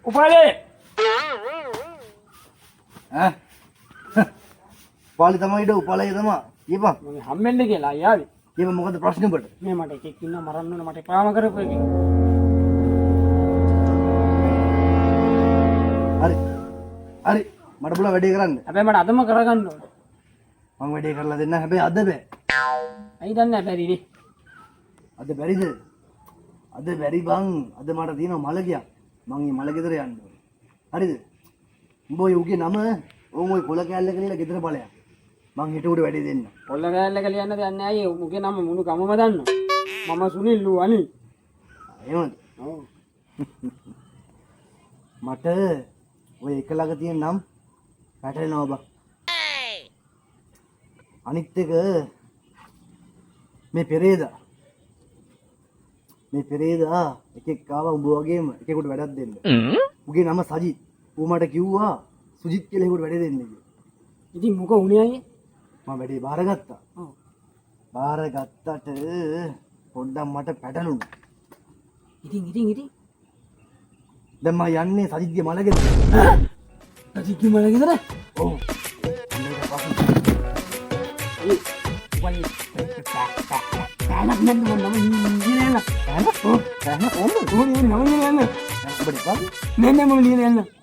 උපාලේ ඈ උපාලි තමයි ඉඩ උපාලයි තමයි කියපන් මම හම්බෙන්න කියලා ආවේ. කියපන් මොකද ප්‍රශ්නේ ඔබට මේ මට එකෙක් ඉන්න මරන්න ඕන මට එපාම කරපු එකෙක්. හරි හරි මට බුලා වැඩේ කරන්න හැබැයි මට අදම කරගන්න ඕන. මම වැඩේ කරලා දෙන්න හැබැයි අද බෑ ඇයි දන්නේ නැහැ බැරිනේ. අද බැරිද අද බැරි බං අද මට තියෙනවා මලගියක් මං මේ මල ගෙදර යන්න ඕනේ හරිද උඹ ඔය උගේ නම ඕම ඔය කොල කෑල්ල කියලා ගෙදර බලයක් මං හිට උඩ වැඩේ දෙන්න පොල්ල ගෑල්ල කියලා යන්න දෙයක් නැහැ. අයියේ මුගේ නම මුණු ගමම දන්නවා. මම සුනිල් ලු අනිල්. එහෙමද ඔව්. මට ඔය එක ළඟ තියෙන නම් පැටලෙනවා බං අනිත් එක මේ පෙරේදා එකෙක් ආවා උඹ වගේම එකෙකුට වැඩක් දෙන්න. උගේ නම සජිත්. ඌ මට කිව්වා සුජිත් කියලා එකෙකුට වැඩ දෙන්න කියලා. ඉතින් මොක උනේ අයියේ? මම වැඩේ බාරගත්තා. ඔව්. බාරගත්තට පොඩ්ඩක් මට පැටලුණා. ඉතින් දැන් මම යන්නේ සජිත්ගේ මල ගෙදර. සජිත්ගේ මල ගෙදර? ඔව්. තානක් නෑ මම ඉන්නේ නෑ. ඔව්. ඔන්න ඕනේ නම නෑ. ඔබට බං නෑ මම නියන යන්න.